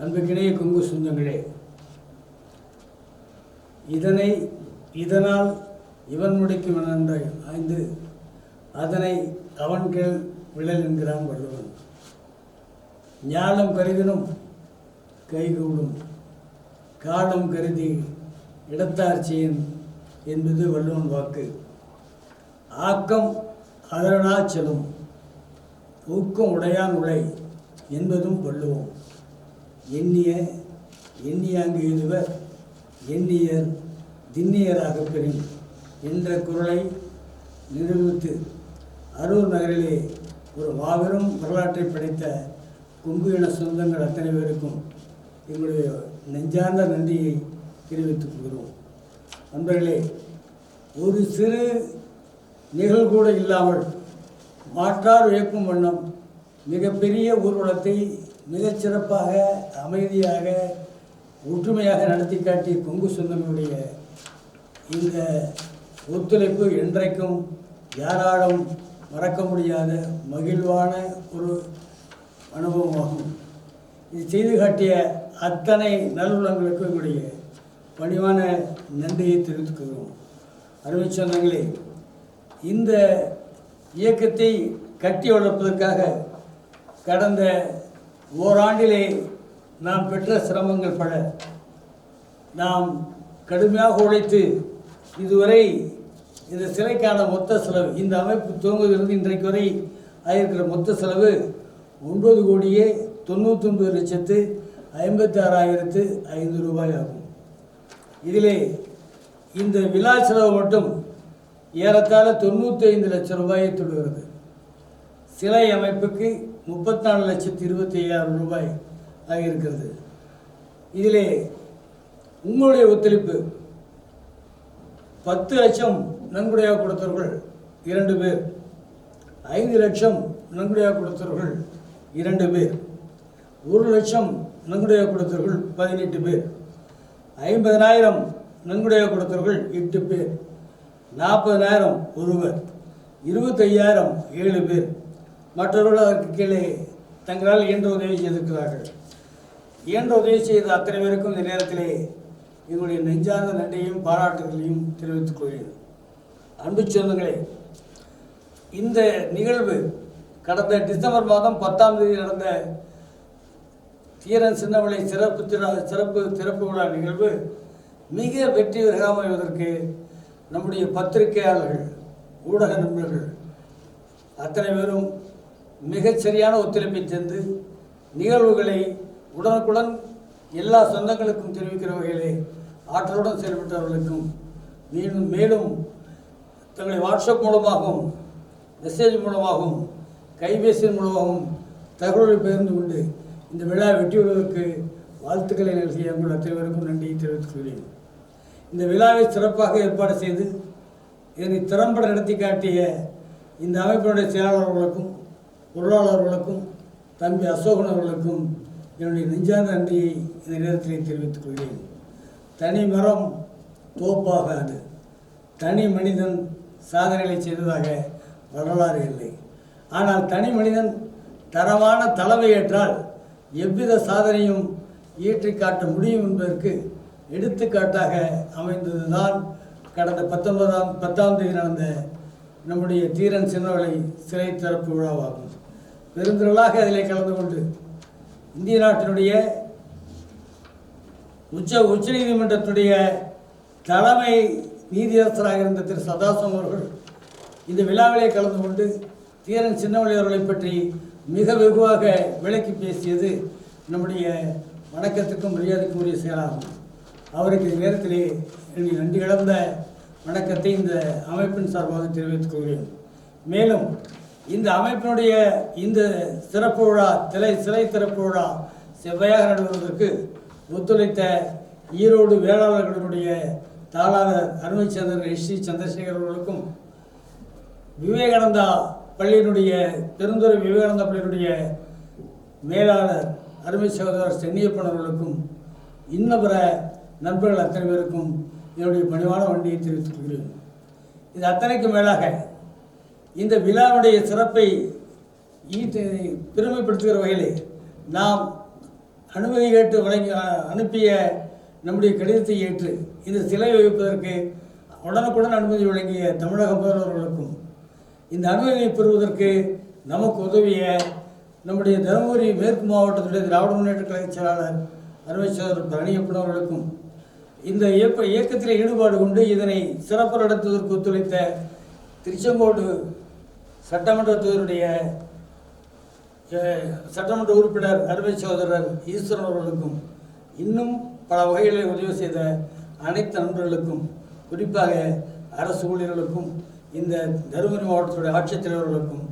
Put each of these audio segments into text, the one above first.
அன்புக்கிணைய கொங்கு சொந்தங்களே, இதனால் இவன் முடிக்கும் என்ற ஆய்ந்து அதனை அவன் கேள் விழல் என்கிறான் வள்ளுவன். ஞானம் கருதினும் கைகூடும், காலம் கருதி இடத்தார்ச்சியன் என்பது வள்ளுவன் வாக்கு. ஆக்கம் அதனா செலும், ஊக்கம் உடையான் உழை என்பதும் வள்ளுவம். எண்ணியாங்கு எழுதுவர் எண்ணியர் திண்ணியராக பெறும் என்ற குறளை நிரூபித்து அரூர் நகரிலே ஒரு மாபெரும் வரலாற்றை படைத்த கொங்கு இன சொந்தங்கள் அத்தனை பேருக்கும் எங்களுடைய நெஞ்சார்ந்த நன்றியை தெரிவித்துக் கொள்கிறோம். நண்பர்களே, ஒரு சிறு நிகழ்வு கூட இல்லாமல் மாற்றார் வியக்கும் வண்ணம் மிகப்பெரிய ஊர்வலத்தை மிகச்சிறப்பாக அமைதியாக ஒற்றுமையாக நடத்தி காட்டிய கொங்கு சொந்தங்களுடைய இந்த ஒத்துழைப்பு என்றைக்கும் யாராலும் மறக்க முடியாத மகிழ்வான ஒரு அனுபவமாகும். இது செய்து காட்டிய அத்தனை நல்லுள்ளங்களுக்கு எங்களுடைய பணிவான நன்றியை தெரிவித்துக்கிறோம். அருமை சொந்தங்களே, இந்த இயக்கத்தை கட்டி வளர்ப்பதற்காக கடந்த ஓராண்டிலே நாம் பெற்ற சிரமங்கள் பல. நாம் கடுமையாக உழைத்து இதுவரை இந்த சிலைக்கான மொத்த செலவு, இந்த அமைப்பு துவங்குவதிலிருந்து இன்றைக்கு வரை ஆகியிருக்கிற மொத்த செலவு 9,99,56,500 ரூபாய் ஆகும். இதிலே இந்த விழா செலவு மட்டும் ஏறத்தாழ 95 லட்சம் ரூபாயை தொடுகிறது. சிலை அமைப்புக்கு 34,25,000 ரூபாய் ஆகியிருக்கிறது. இதிலே உங்களுடைய ஒத்துழைப்பு 10 லட்சம் நன்கொடையாக கொடுத்தவர்கள் 2 பேர், 5 லட்சம் நன்கொடையாக கொடுத்தவர்கள் 2 பேர், 1 லட்சம் நன்கொடையாக கொடுத்தவர்கள் 18 பேர், 50,000 நன்கொடையாக கொடுத்தவர்கள் 8 பேர், 40,000 ஒருவர், 25,000 7 பேர், மற்றவர்கள் அதற்கு கீழே தங்களால் இயன்ற உதவி செய்திருக்கிறார்கள். இயன்ற உதவி செய்த அத்தனை பேருக்கும் இந்த நேரத்திலே எங்களுடைய நெஞ்சார்ந்த நன்றியையும் பாராட்டுகளையும் தெரிவித்துக் கொள்கிறேன். அன்பு சொந்தங்களே, இந்த நிகழ்வு கடந்த டிசம்பர் மாதம் 10ஆம் தேதி நடந்த தீரன் சின்னமலை சிறப்பு திறப்பு விழா நிகழ்வு மிக வெற்றி அமைவதற்கு நம்முடைய பத்திரிகையாளர்கள், ஊடக நண்பர்கள் அத்தனை பேரும் மிகச்சரியான ஒத்துழைப்பை தந்து நிகழ்வுகளை உடனுக்குடன் எல்லா சொந்தங்களுக்கும் தெரிவிக்கிற வகையிலே ஆற்றலுடன் செயல்பட்டவர்களுக்கும் மேலும் தங்களை வாட்ஸ்அப் மூலமாகவும் மெசேஜ் மூலமாகவும் கைபேசியின் மூலமாகவும் தகவல்களை பகிர்ந்து கொண்டு இந்த விழா வெற்றி பெறுவதற்கு வாழ்த்துக்களை நிகழ்ச்சிய உங்கள் அத்தனை பேருக்கும் நன்றியை தெரிவித்துக் கொள்கிறேன். இந்த விழாவை சிறப்பாக ஏற்பாடு செய்து இதனை திறம்பட நடத்தி காட்டிய இந்த அமைப்பினுடைய செயலாளர்களுக்கும் பொருளாளர்களுக்கும் தம்பி அசோகன் அவர்களுக்கும் என்னுடைய நெஞ்சார்ந்த நன்றியை இந்த நேரத்தில் தெரிவித்துக் கொள்கிறேன். தனி மரம் தோப்பாகாது, தனி மனிதன் சாதனைகளை செய்ததாக வரலாறு இல்லை. ஆனால் தனி மனிதன் தரமான தலைமை ஏற்றால் எவ்வித சாதனையும் இயற்றி காட்ட முடியும் என்பதற்கு எடுத்துக்காட்டாக அமைந்ததுதான் கடந்த 10ஆம் தேதி நடந்த நம்முடைய தீரன் சின்னமலை சிலை திறப்பு விழாவாகும். பெருந்திரளாக அதிலே கலந்து கொண்டு இந்திய நாட்டினுடைய உச்ச நீதிமன்றத்துடைய தலைமை நீதியரசராக இருந்த திரு சதாசிவம் அவர்கள் இந்த விழாவிலே கலந்து கொண்டு தீரன் சின்னமலை அவர்களை பற்றி மிக வெகுவாக விளக்கி பேசியது நம்முடைய வணக்கத்துக்கும் மரியாதைக்கும் உரிய செயலாகும். அவருக்கு இந்த நேரத்திலே என்னுடைய நன்றி கலந்த வணக்கத்தை இந்த அமைப்பின் சார்பாக தெரிவித்துக் கொள்கிறேன். மேலும் இந்த அமைப்பினுடைய இந்த சிறப்பு விழா சிலை திறப்பு விழா செவ்வாயாக நடைபெறுவதற்கு ஒத்துழைத்த ஈரோடு வேளாளர்களுடைய தாளாளர் அருமைச்சந்திரன் எஸ்.சி. சந்திரசேகர் அவர்களுக்கும் விவேகானந்தா பள்ளியினுடைய பெருந்துறை விவேகானந்தா பள்ளியினுடைய மேலாளர் அருமை சகோதரர் சென்னியப்பன் அவர்களுக்கும் இன்னும் பிற நண்பர்கள் அத்தனை பேருக்கும் என்னுடைய பணிவான நன்றியை தெரிவித்துக் கொள்கிறேன். இது அத்தனைக்கு மேலாக இந்த விழாவுடைய சிறப்பை பெருமைப்படுத்துகிற வகையிலே நாம் அனுமதி கேட்டு அனுப்பிய நம்முடைய கடிதத்தை ஏற்று இந்த சிலை வைப்பதற்கு உடனுக்குடன் அனுமதி வழங்கிய தமிழக முதல்வர்களுக்கும், இந்த அனுமதியை பெறுவதற்கு நமக்கு உதவிய நம்முடைய தருமபுரி மேற்கு மாவட்டத்துடைய திராவிட முன்னேற்ற கழக செயலாளர் அருமை சகோதரர் பழனியப்பன் அவர்களுக்கும், இந்த இயக்கத்தில் ஈடுபாடு கொண்டு இதனை சிறப்பு நடத்துவதற்கு ஒத்துழைத்த திருச்செங்கோடு சட்டமன்ற தொகுதியுடைய சட்டமன்ற உறுப்பினர் அருமை சகோதரர் ஈஸ்வரன் அவர்களுக்கும், இன்னும் பல வகைகளில் உதவி செய்த அனைத்து நண்பர்களுக்கும், குறிப்பாக அரசு ஊழியர்களுக்கும், இந்த தருமபுரி மாவட்டத்துடைய ஆட்சித்தலைவர்களுக்கும்,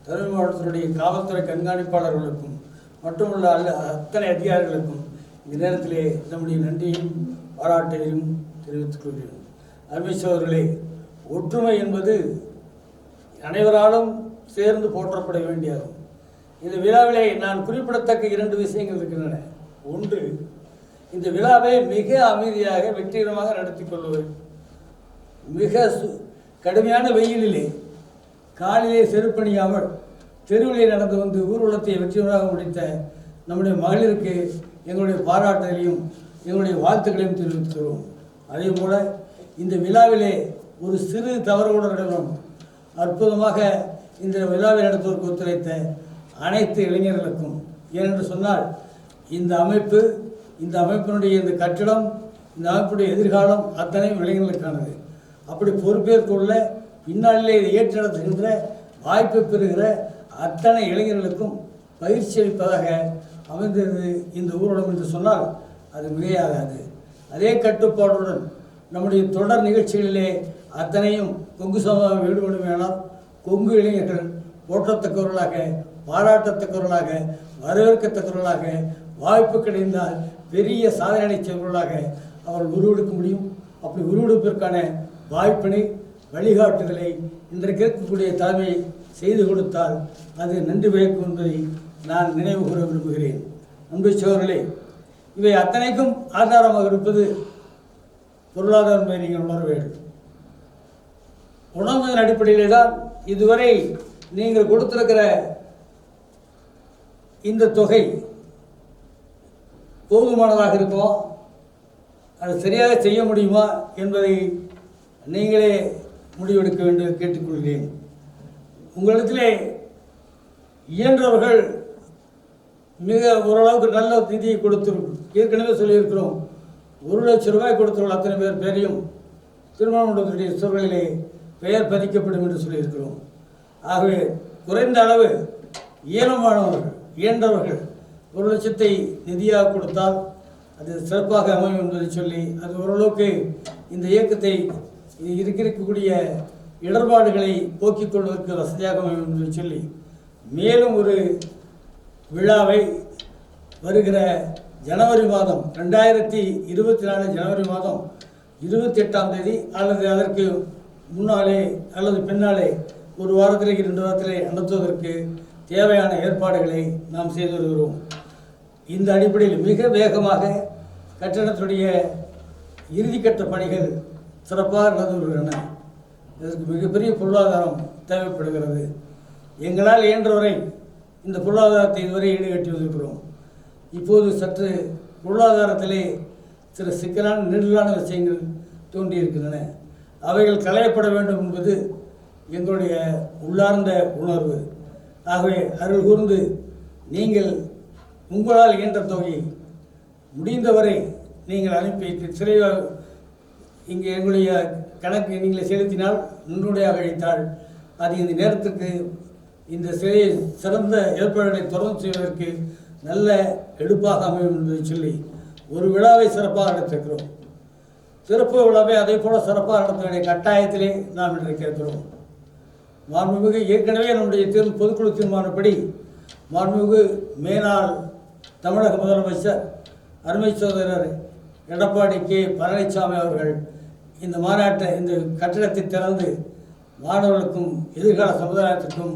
தருமபுரி மாவட்டத்தினுடைய காவல்துறை கண்காணிப்பாளர்களுக்கும் மற்றும் உள்ள அத்தனை அதிகாரிகளுக்கும் இந்த நேரத்திலே நம்முடைய நன்றியும் பாராட்டையும் தெரிவித்துக் கொள்கிறேன். அருமை சகோதரர்களே, ஒற்றுமை என்பது அனைவராலும் சேர்ந்து போற்றப்பட வேண்டியது. இந்த விழாவிலே நான் குறிப்பிடத்தக்க 2 விஷயங்கள் இருக்கின்றன. ஒன்று, இந்த விழாவை மிக அமைதியாக வெற்றிகரமாக நடத்தி கொள்வது. மிக கடுமையான வெயிலிலே காலிலே செருப்பணியாமல் தெருவிலே நடந்து வந்து ஊர்வலத்தை வெற்றிகரமாக முடித்த நம்முடைய மகளிருக்கு எங்களுடைய பாராட்டுகளையும் எங்களுடைய வாழ்த்துக்களையும் தெரிவித்துக்கிறோம். அதே போல் இந்த விழாவிலே ஒரு சிறு தவறு கூட நடக்கும். அற்புதமாக இந்த விழாவை நடத்துவதற்கு ஒத்துழைத்த அனைத்து இளைஞர்களுக்கும், ஏனென்று சொன்னால் இந்த அமைப்பினுடைய இந்த கட்டிடம், இந்த அமைப்புடைய எதிர்காலம் அத்தனையும் இளைஞர்களுக்கானது. அப்படி பொறுப்பேற்குள்ள பின்னாளிலே இதை ஏற்று நடத்துகின்ற வாய்ப்பை பெறுகிற அத்தனை இளைஞர்களுக்கும் பயிற்சி அளிப்பதாக அமைந்தது இந்த ஊர்வலம் என்று சொன்னால் அது மிகையாகாது. அதே கட்டுப்பாடுடன் நம்முடைய தொடர் நிகழ்ச்சிகளிலே அத்தனையும் கொங்கு சமுதாயம் ஈடுபடுமையானால் கொங்கு இளைஞர்கள் போற்றத்தக்கவர்களாக, பாராட்டத்தக்கவர்களாக, வரவேற்கத்தக்கவர்களாக, வாய்ப்பு கிடைந்தால் பெரிய சாதனை செய்வர்களாக அவர்கள் உருவெடுக்க முடியும். அப்படி உருவெடுப்பதற்கான வாய்ப்பினை, வழிகாட்டுதலை இன்றைக்கு இருக்கக்கூடிய தலைமை செய்து கொடுத்தால் அது நன்றி பயக்கும் என்பதை நான் நினைவு கூற விரும்புகிறேன். அன்பு சகோதரர்களே, இவை அத்தனைக்கும் ஆதாரமாக இருப்பது பொருளாதார என்பதை நீங்கள் உணர வேண்டும். உணர்வதன் அடிப்படையிலே தான் இதுவரை நீங்கள் கொடுத்திருக்கிற இந்த தொகை போதுமானதாக இருக்குமா, அது சரியாக செய்ய முடியுமா என்பதை நீங்களே முடிவெடுக்க வேண்டும் கேட்டுக்கொள்கிறேன். உங்களிடத்திலே இயன்றவர்கள் மிக ஓரளவுக்கு நல்ல நிதியை கொடுத்திருக்கும். ஏற்கனவே சொல்லியிருக்கிறோம், 1 லட்சம் ரூபாய் கொடுத்தவர்கள் அத்தனை பேரையும் திருமண மண்டபத்துடைய சூழலிலே பெயர் பதிக்கப்படும் என்று சொல்லியிருக்கிறோம். ஆகவே குறைந்த அளவு இயன்றவர்கள் 1 லட்சத்தை நிதியாக கொடுத்தால் அது சிறப்பாக அமையும் என்பதை சொல்லி, அது ஓரளவுக்கு இந்த இயக்கத்தை இருக்கக்கூடிய இடர்பாடுகளை போக்கிக் கொள்வதற்கு வசதியாக அமையும் என்பதை சொல்லி, மேலும் ஒரு விழாவை வருகிற ஜனவரி மாதம் 2024 ஜனவரி மாதம் 28ஆம் தேதி அல்லது அதற்கு முன்னாலே அல்லது பின்னாலே 1 வாரத்திலே 2 வாரத்திலே நடத்துவதற்கு தேவையான ஏற்பாடுகளை நாம் செய்து வருகிறோம். இந்த அடிப்படையில் மிக வேகமாக கட்டணத்துடைய இறுதிக்கட்ட பணிகள் சிறப்பாக நடந்து வருகின்றன. இதற்கு மிகப்பெரிய பொருளாதாரம் தேவைப்படுகிறது. எங்களால் இயன்றவரை இந்த பொருளாதாரத்தை இதுவரை ஈடுகட்டி வந்திருக்கிறோம். இப்போது சற்று பொருளாதாரத்திலே சில சிக்கலான நெருடலான விஷயங்கள் தோன்றியிருக்கின்றன. அவைகள் களையப்பட வேண்டும் என்பது எங்களுடைய உள்ளார்ந்த உணர்வு. ஆகவே அருள் கூர்ந்து நீங்கள் உங்களால் இயன்ற தொகையை முடிந்தவரை நீங்கள் அனுப்பி சிறை இங்கே எங்களுடைய கணக்கு நீங்கள் செலுத்தினால் நன்றுடையாக அழைத்தால் அது இந்த நேரத்திற்கு இந்த சிறையை சிறந்த ஏற்பாடுகளை தொடர்ந்து செய்வதற்கு நல்ல எடுப்பாக அமையும் என்பதை சொல்லி ஒரு விழாவை சிறப்பாக நடத்திருக்கிறோம். சிறப்பு விழாவை அதே போல் சிறப்பாக நடத்த வேண்டிய கட்டாயத்திலே நாம் இன்றைக்கு இருக்கிறோம். மாண்புமிகு ஏற்கனவே நம்முடைய பொதுக்குழு தீர்மானப்படி மாண்புமிகு மேனாள் தமிழக முதலமைச்சர் அருமை சகோதரர் எடப்பாடி கே பழனிசாமி அவர்கள் இந்த மாநாட்டை, இந்த கட்டிடத்தை திறந்து மாணவர்களுக்கும் எதிர்கால சமுதாயத்திற்கும்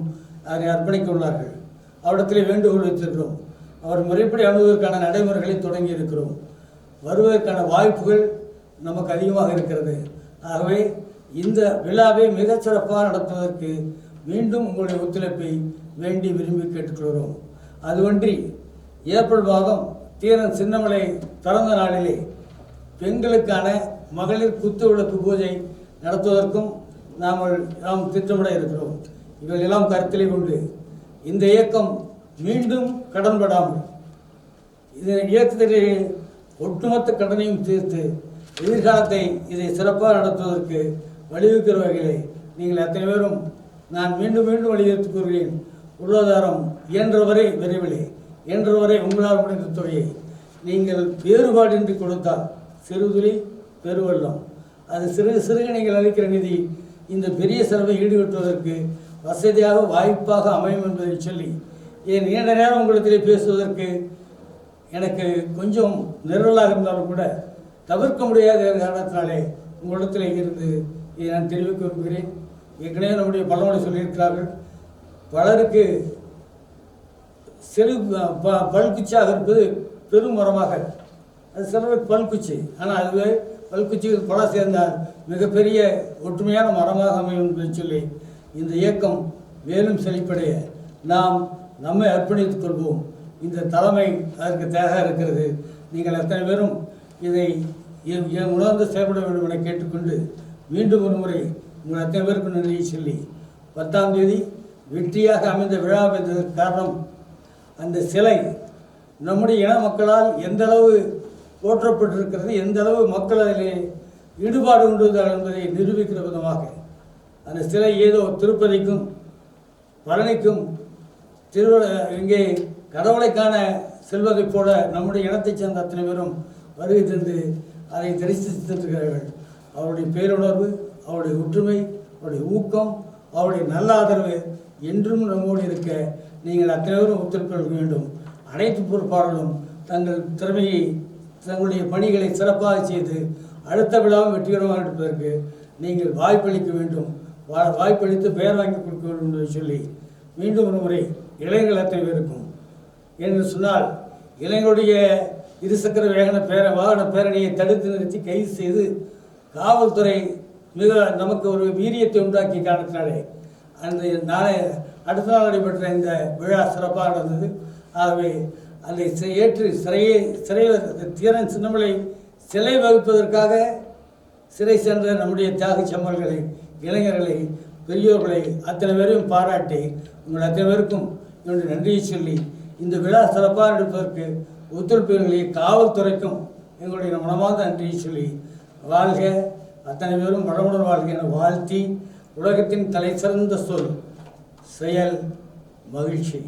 அதை அர்ப்பணிக்க உள்ளார்கள். அவரிடத்திலே வேண்டுகோள் வைத்திருக்கிறோம். அவர் முறைப்படி அணுவதற்கான நடைமுறைகளை தொடங்கி இருக்கிறோம். வருவதற்கான வாய்ப்புகள் நமக்கு அதிகமாக இருக்கிறது. ஆகவே இந்த விழாவை மிகச்சிறப்பாக நடத்துவதற்கு மீண்டும் உங்களுடைய ஒத்துழைப்பை வேண்டி விரும்பி கேட்டுக்கொள்கிறோம். அதுவன்றி ஏப்ரல் மாதம் தீரன் சின்னமலை பிறந்த நாளிலே பெண்களுக்கான மகளிர் குத்து விளக்கு பூஜை நடத்துவதற்கும் நாம் திட்டமிட இருக்கிறோம். இவையெல்லாம் கருத்திலே கொண்டு இந்த இயக்கம் மீண்டும் கடன்படாமல் இந்த இயக்கத்திலே ஒட்டுமொத்த கடனையும் தீர்த்து எதிர்காலத்தை இதை சிறப்பாக நடத்துவதற்கு வழிவகுக்கிற வகையிலே நீங்கள் அத்தனை பேரும் நான் மீண்டும் மீண்டும் வலியுறுத்தி கூறுகிறேன். பொருளாதாரம் இயன்றவரை விரைவிலே இயன்றவரை உங்களால் முடிந்த தொகையை நீங்கள் வேறுபாடின்றி கொடுத்தால் சிறுதுளி பெருவெள்ளம். அது சிறுக நீங்கள் அளிக்கிற நிதி இந்த பெரிய செலவை ஈடுகட்டுவதற்கு வசதியாக வாய்ப்பாக அமையும் என்பதை சொல்லி என் நீண்ட நேரம் உங்களிடத்திலே பேசுவதற்கு எனக்கு கொஞ்சம் நிரலாக இருந்தாலும் கூட தவிர்க்க முடியாத காரணத்தினாலே உங்களிடத்தில் இருந்து இதை நான் தெரிவிக்க விரும்புகிறேன். ஏற்கனவே நம்முடைய பழமொழி சொல்லியிருக்கிறார்கள், பலருக்கு சிறு பல்குச்சியாக இருப்பது பெரும் மரமாக, அது சிலருக்கு பல்குச்சி, ஆனால் அதுவே பல்குச்சிகள் பல சேர்ந்தால் மிகப்பெரிய ஒற்றுமையான மரமாக அமையும் என்பதை சொல்லி இந்த இயக்கம் மேலும் செழிப்படைய நாம் நம்மை அர்ப்பணித்துக் கொள்வோம். இந்த தலைமை அதற்கு தேவையாக இருக்கிறது. நீங்கள் அத்தனை பேரும் இதை உணர்ந்து செயல்பட வேண்டும் என கேட்டுக்கொண்டு மீண்டும் ஒரு முறை உங்கள் அத்தனை பேருக்கு நன்றியை சொல்லி 10ஆம் தேதி வெற்றியாக அமைந்த விழா அமைந்ததற்கு காரணம் அந்த சிலை நம்முடைய இன மக்களால் எந்த அளவு போற்றப்பட்டிருக்கிறது, எந்த அளவு மக்கள் அதிலே ஈடுபாடு கொண்டுள்ளார்கள் என்பதை நிரூபிக்கிற விதமாக அந்த சிலை ஏதோ திருப்பதிக்கும் பழனிக்கும் இங்கே கடவுளை காண செல்வதைப் போல நம்முடைய இனத்தைச் சேர்ந்த அத்தனை பேரும் வருகை தந்து அதை தரிசித்திருக்கிறார்கள். அவருடைய பேருணர்வு, அவருடைய ஒற்றுமை, அவருடைய ஊக்கம், அவருடைய நல்ல ஆதரவு என்றும் நம்மோடு இருக்க நீங்கள் அத்தனை பேரும் ஒத்துழைக்க வேண்டும். அனைத்து பொறுப்பாளர்களும் தங்கள் திறமையை தங்களுடைய பணிகளை சிறப்பாக செய்து அடுத்த விழாவும் வெற்றிகரமாக எடுப்பதற்கு நீங்கள் வாய்ப்பளிக்க வேண்டும். வாய்ப்பளித்து பெயர் வாங்கி கொடுக்க வேண்டும் என்று சொல்லி மீண்டும் ஒரு முறை இளைஞர்கள் அத்தனை பேருக்கும் என்று சொன்னால் இளைஞருடைய இருசக்கர வாகன பேரணியை தடுத்து நிறுத்தி கைது செய்து காவல்துறை மிக நமக்கு ஒரு வீரியத்தை உண்டாக்கிய காரணத்தினாலே அந்த அடுத்த நாள் நடைபெற்ற இந்த விழா சிறப்பாக நடந்தது. ஆகவே அதை ஏற்று தீரன் சின்னமலை சிலை வகுப்பதற்காக சிறை சென்ற நம்முடைய தியாக செம்மல்களை, இளைஞர்களை, பெரியோர்களை அத்தனை பேரையும் பாராட்டி உங்கள் அத்தனை பேருக்கும் என்னுடைய நன்றியை சொல்லி இந்த விழா சிறப்பாக எடுப்பதற்கு ஒத்துழைப்புகளை காவல்துறைக்கும் எங்களுடைய மனமார்ந்த நன்றியை சொல்லி வாழ்க, அத்தனை பேரும் வளமுடன் வாழ்க என வாழ்த்தி உலகத்தின் தலை சிறந்த சொல் செயல் மகிழ்ச்சி.